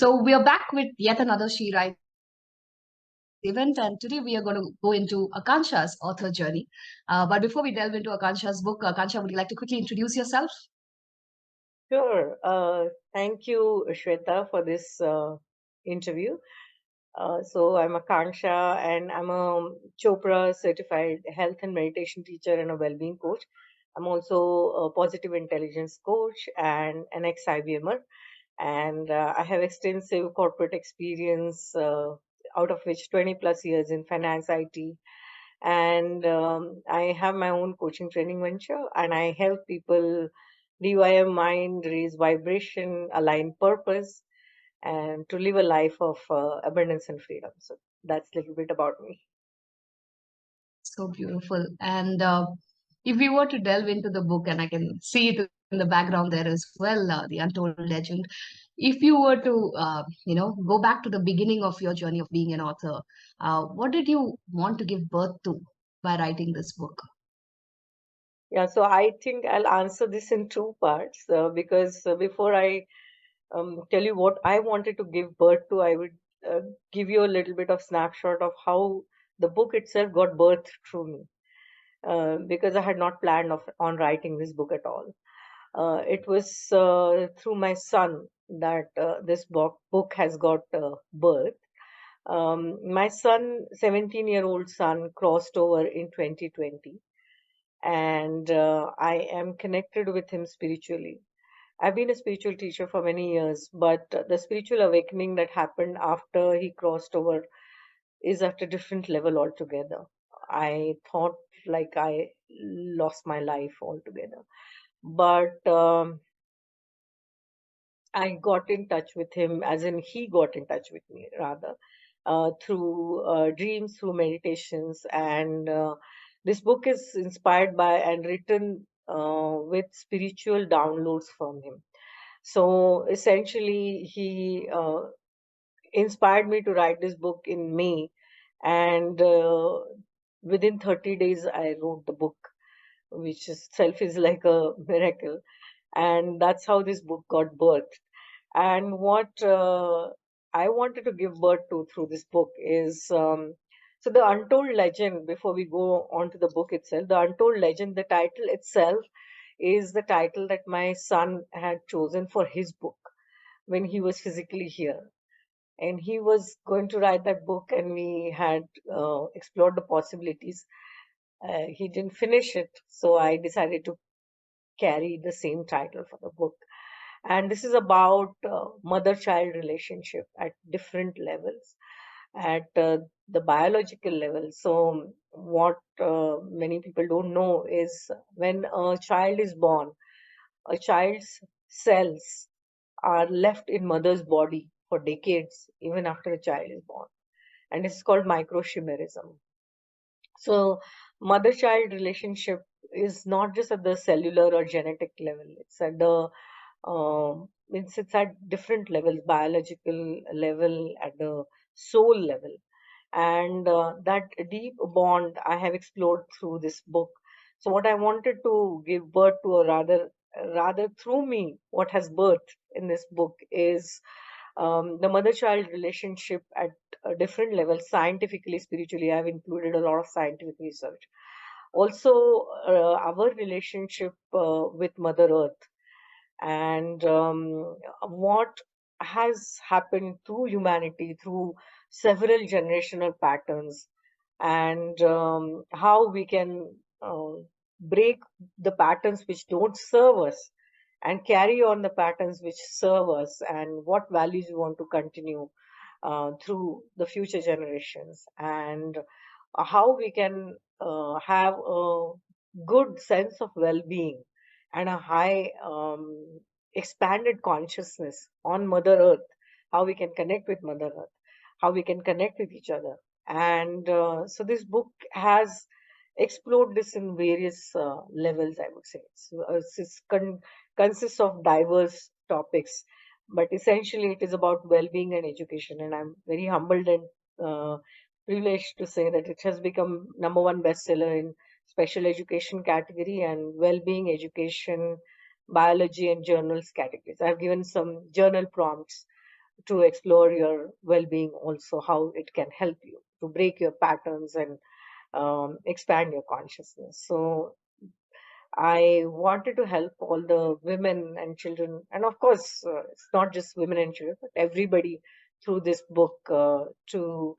So we are back with yet another She Writes event, and today we are going to go into Akansha's author journey. But before we delve into Akansha's book, Akansha, would you like to quickly introduce yourself? Sure. Thank you, Shwetha, for this interview. So I'm Akanksha, and I'm a Chopra certified health and meditation teacher and a well-being coach. I'm also a positive intelligence coach and an ex-IBMer, and I have extensive corporate experience, out of which 20 plus years in finance, IT, and I have my own coaching training venture, and I help people rewire mind, raise vibration, align purpose, and to live a life of abundance and freedom. So that's a little bit about me. So beautiful. And if we were to delve into the book, and I can see it in the background there as well, the Untold Legend. If you were to, go back to the beginning of your journey of being an author, what did you want to give birth to by writing this book? Yeah, so I think I'll answer this in two parts, because before I tell you what I wanted to give birth to, I would give you a little bit of snapshot of how the book itself got birth through me, because I had not planned on writing this book at all. It was through my son that this book has got birth. My son, 17-year-old son, crossed over in 2020, and I am connected with him spiritually. I've been a spiritual teacher for many years, but the spiritual awakening that happened after he crossed over is at a different level altogether. I thought like I lost my life altogether. But I got in touch with him, as in he got in touch with me rather, through dreams, through meditations, and this book is inspired by and written with spiritual downloads from him. So essentially, he inspired me to write this book in May, and within 30 days, I wrote the book, which itself is like a miracle. And that's how this book got birthed. And what I wanted to give birth to through this book is, so the Untold Legend, before we go on to the book itself, the Untold Legend, the title itself is the title that my son had chosen for his book when he was physically here. And he was going to write that book, and we had explored the possibilities. He didn't finish it, so I decided to carry the same title for the book. And this is about mother-child relationship at different levels, at the biological level. So what many people don't know is when a child is born, a child's cells are left in mother's body for decades, even after a child is born. And it's called microchimerism. So mother-child relationship is not just at the cellular or genetic level. It's at the it's at different levels, biological level, at the soul level, and that deep bond I have explored through this book. So what I wanted to give birth to, or rather through me, what has birthed in this book is the mother-child relationship at a different level, scientifically, spiritually. I've included a lot of scientific research. Also, our relationship with Mother Earth, and what has happened through humanity through several generational patterns, and how we can break the patterns which don't serve us and carry on the patterns which serve us, and what values we want to continue through the future generations, and how we can have a good sense of well-being and a high expanded consciousness on Mother Earth, how we can connect with Mother Earth, how we can connect with each other. And so this book has explored this in various levels, I would say. Consists of diverse topics, but essentially it is about well-being and education. And I'm very humbled and privileged to say that it has become number one bestseller in special education category and well-being education, biology, and journals categories. I've given some journal prompts to explore your well-being, also how it can help you to break your patterns and expand your consciousness. So I wanted to help all the women and children, and of course, it's not just women and children, but everybody through this book to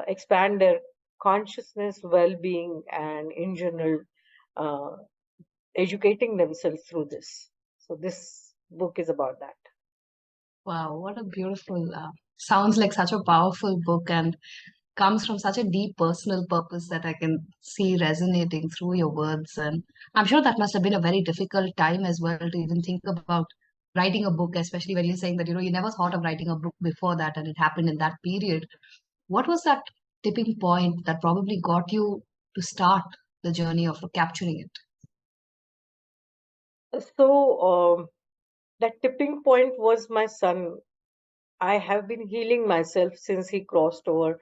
expand their consciousness, well-being, and in general, uh, educating themselves through this. So this book is about that. Wow, what a beautiful, sounds like such a powerful book and comes from such a deep personal purpose that I can see resonating through your words. And I'm sure that must have been a very difficult time as well to even think about writing a book, especially when you're saying that, you never thought of writing a book before that and it happened in that period. What was that tipping point that probably got you to start the journey of capturing it? So that tipping point was my son. I have been healing myself since he crossed over,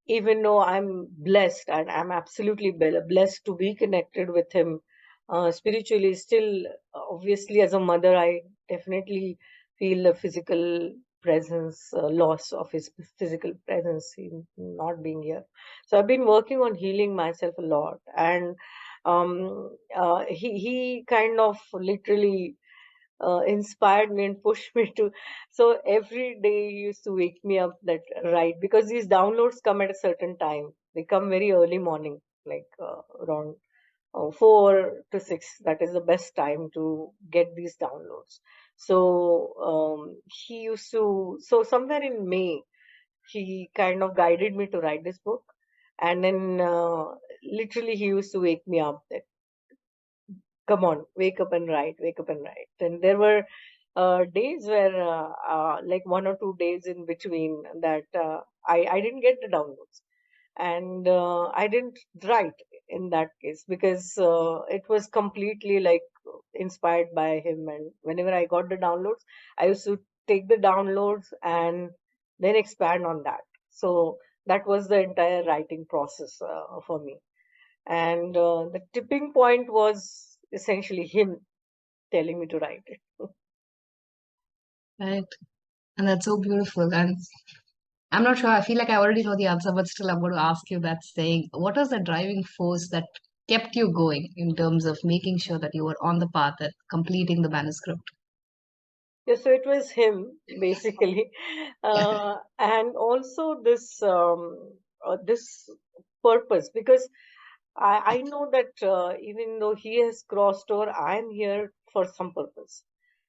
even though I'm blessed and I'm absolutely blessed to be connected with him spiritually. Still, obviously, as a mother, I definitely feel the physical presence, loss of his physical presence, him not being here. So I've been working on healing myself a lot, and he kind of literally inspired me and pushed me to. So every day he used to wake me up that right, because these downloads come at a certain time. They come very early morning, like around 4 to 6. That is the best time to get these downloads. So he used to. So somewhere in May, he kind of guided me to write this book, and then literally he used to wake me up that, come on, wake up and write, wake up and write. And there were days where, like 1 or 2 days in between that, I didn't get the downloads. And I didn't write in that case because it was completely like inspired by him. And whenever I got the downloads, I used to take the downloads and then expand on that. So that was the entire writing process for me. And the tipping point was essentially him telling me to write it. Right. And that's so beautiful. And I'm not sure. I feel like I already know the answer, but still, I'm going to ask you that saying, what was the driving force that kept you going in terms of making sure that you were on the path at completing the manuscript? Yeah, so it was him basically, and also this purpose, because I know that even though he has crossed over, I'm here for some purpose.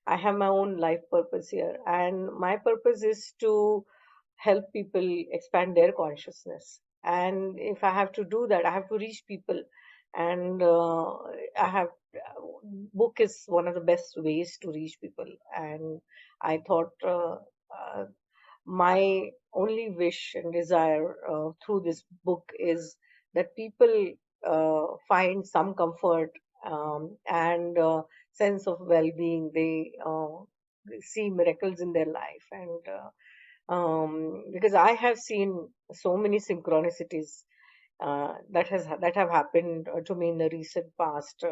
I have my own life purpose here, and my purpose is to help people expand their consciousness. And if I have to do that, I have to reach people, and I have book is one of the best ways to reach people. And I thought my only wish and desire through this book is that people find some comfort and sense of well-being. They see miracles in their life, and because I have seen so many synchronicities that have happened to me in the recent past.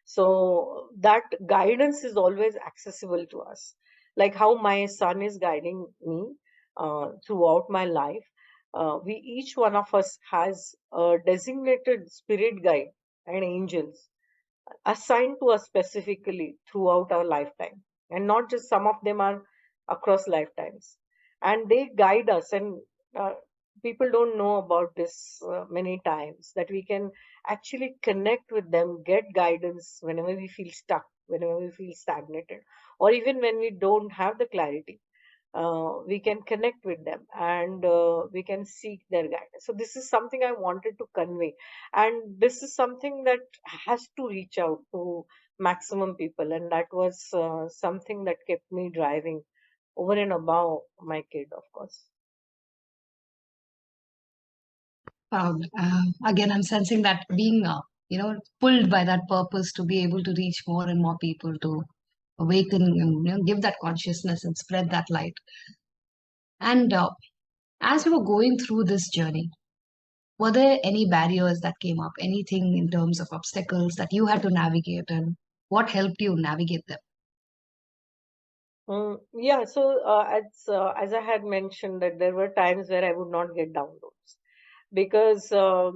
So that guidance is always accessible to us, like how my son is guiding me throughout my life. We each one of us has a designated spirit guide and angels assigned to us specifically throughout our lifetime, and not just some of them are across lifetimes, and they guide us. And uh, people don't know about this many times, that we can actually connect with them, get guidance whenever we feel stuck, whenever we feel stagnated, or even when we don't have the clarity. We can connect with them, and we can seek their guidance. So this is something I wanted to convey, and this is something that has to reach out to maximum people, and that was something that kept me driving over and above my kid, of course. Again, I'm sensing that being, pulled by that purpose to be able to reach more and more people to awaken and give that consciousness and spread that light. And as you were going through this journey, were there any barriers that came up, anything in terms of obstacles that you had to navigate, and what helped you navigate them? Yeah, so as I had mentioned that there were times where I would not get downloads because uh,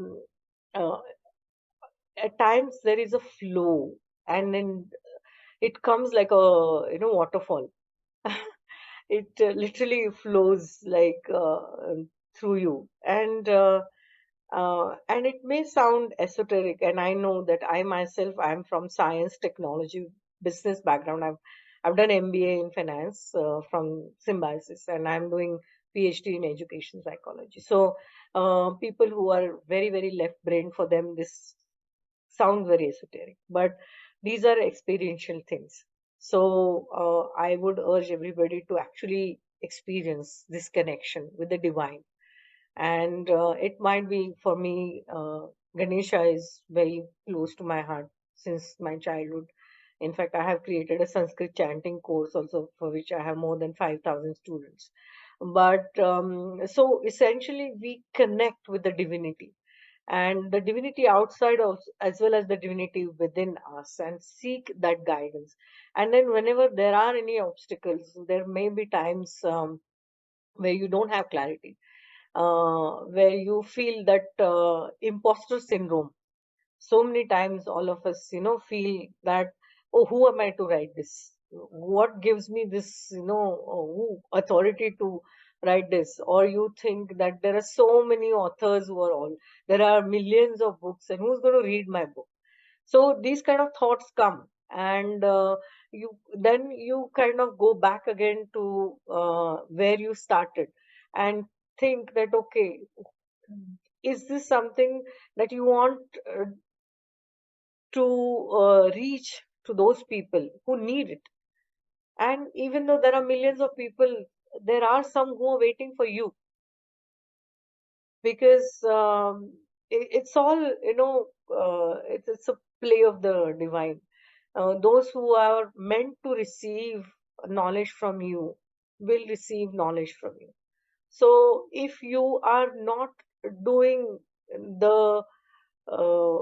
at times there is a flow, and then it comes like a waterfall. It literally flows like through you, and it may sound esoteric, and I know that I myself I am from science, technology, business background. I've done MBA in finance from Symbiosis, and I'm doing PhD in education psychology. So people who are very very left brain, for them this sounds very esoteric, but these are experiential things. So I would urge everybody to actually experience this connection with the divine. And it might be for me, Ganesha is very close to my heart since my childhood. In fact, I have created a Sanskrit chanting course also, for which I have more than 5,000 students. But so essentially we connect with the divinity, and the divinity outside also, as well as the divinity within us, and seek that guidance. And then whenever there are any obstacles, there may be times where you don't have clarity, where you feel that imposter syndrome. So many times all of us feel that, oh, who am I to write this? What gives me this authority to write this? Or you think that there are so many authors who are all, there are millions of books, and who's going to read my book? So these kind of thoughts come, and you kind of go back again to where you started, and think that, okay, is this something that you want to reach to those people who need it? And even though there are millions of people, there are some who are waiting for you, because it's all it's a play of the divine. Those who are meant to receive knowledge from you will receive knowledge from you. So if you are not doing the uh,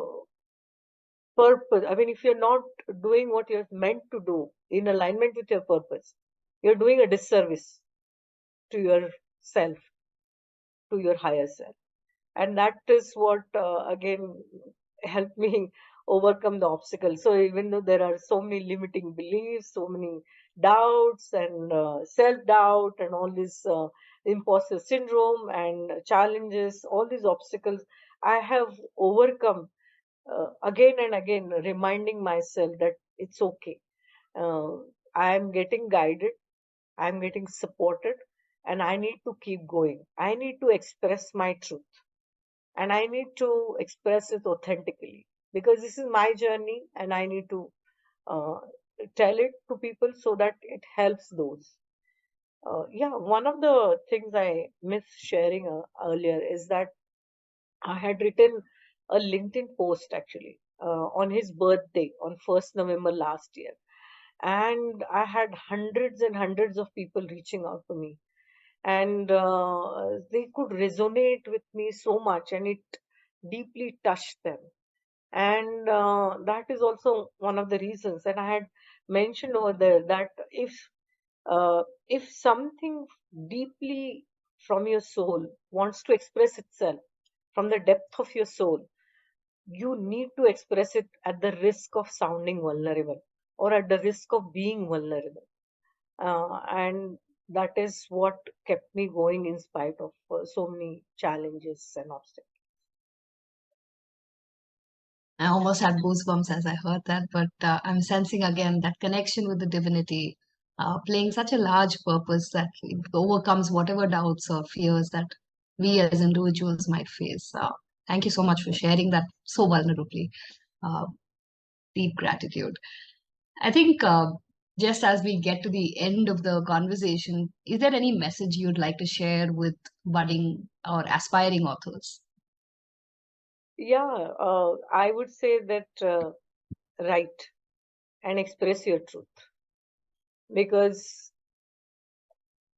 purpose, I mean, if you're not doing what you're meant to do in alignment with your purpose, you're doing a disservice to yourself, to your higher self. And that is what again helped me overcome the obstacles. So even though there are so many limiting beliefs, so many doubts and self doubt and all this imposter syndrome and challenges, all these obstacles I have overcome again and again, reminding myself that it's okay. uh, I am getting guided, I'm getting supported, and I need to keep going. I need to express my truth, and I need to express it authentically, because this is my journey, and I need to uh, tell it to people so that it helps those. Yeah, one of the things I missed sharing earlier is that I had written a LinkedIn post actually on his birthday on 1st November last year. And I had hundreds and hundreds of people reaching out to me, and they could resonate with me so much, and it deeply touched them. And that is also one of the reasons. And I had mentioned over there that if something deeply from your soul wants to express itself from the depth of your soul, you need to express it at the risk of sounding vulnerable, or at the risk of being vulnerable. And that is what kept me going in spite of so many challenges and obstacles. I almost had goosebumps as I heard that, but I'm sensing again that connection with the divinity, playing such a large purpose that it overcomes whatever doubts or fears that we as individuals might face. Thank you so much for sharing that so vulnerably. Uh, Deep gratitude. I think just as we get to the end of the conversation, is there any message you'd like to share with budding or aspiring authors? Yeah, I would say that write and express your truth, because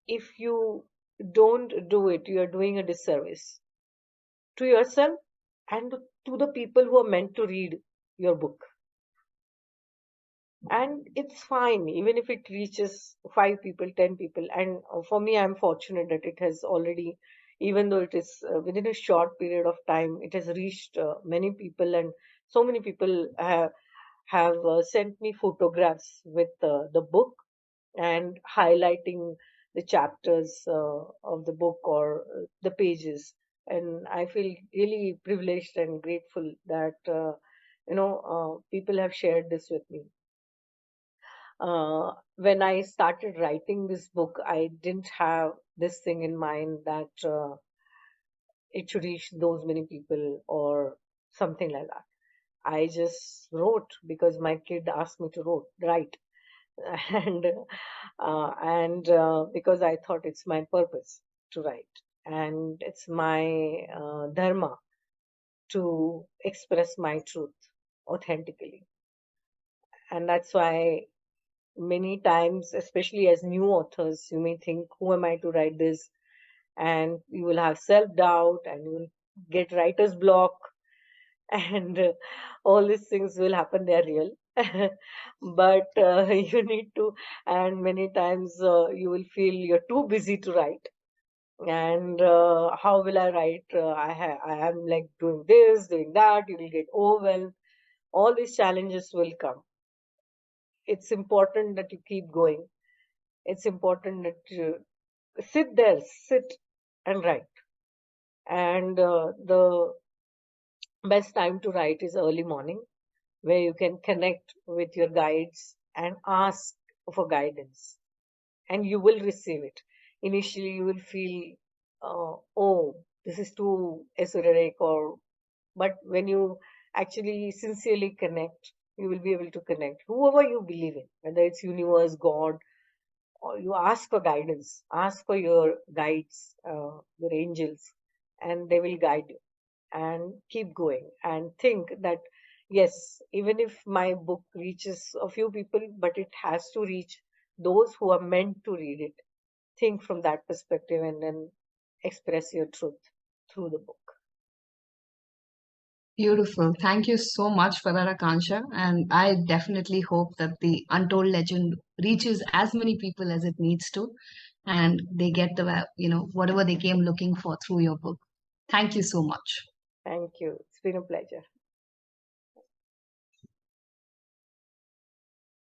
if you don't do it, you are doing a disservice to yourself and to the people who are meant to read your book. And it's fine even if it reaches 5 people, 10 people. And for me, I'm fortunate that it has already, even though it is within a short period of time, it has reached many people. And so many people have sent me photographs with the book and highlighting the chapters of the book or the pages. And I feel really privileged and grateful that people have shared this with me. When I started writing this book, I didn't have this thing in mind that it should reach those many people or something like that. I just wrote because my kid asked me to write, and because I thought it's my purpose to write, and it's my dharma to express my truth authentically. And that's why many times, especially as new authors, you may think, who am I to write this? And you will have self doubt and you will get writer's block, and all these things will happen. They're real. But you need to, and many times you will feel you're too busy to write. And how will I write? I am like doing this, doing that. You will get overwhelmed. All these challenges will come. It's important that you keep going. It's important that you sit and write. And the best time to write is early morning, where you can connect with your guides and ask for guidance, and you will receive it. Initially, you will feel, oh, this is too esoteric, or but when you actually sincerely connect, you will be able to connect whoever you believe in, whether it's universe, God, or you ask for guidance, ask for your guides, your angels, and they will guide you. And keep going and think that, yes, even if my book reaches a few people, but it has to reach those who are meant to read it. Think from that perspective and then express your truth through the book. Beautiful. Thank you so much for that, Akansha. And I definitely hope that the Untold Legend reaches as many people as it needs to, and they get the, whatever they came looking for through your book. Thank you so much. Thank you. It's been a pleasure.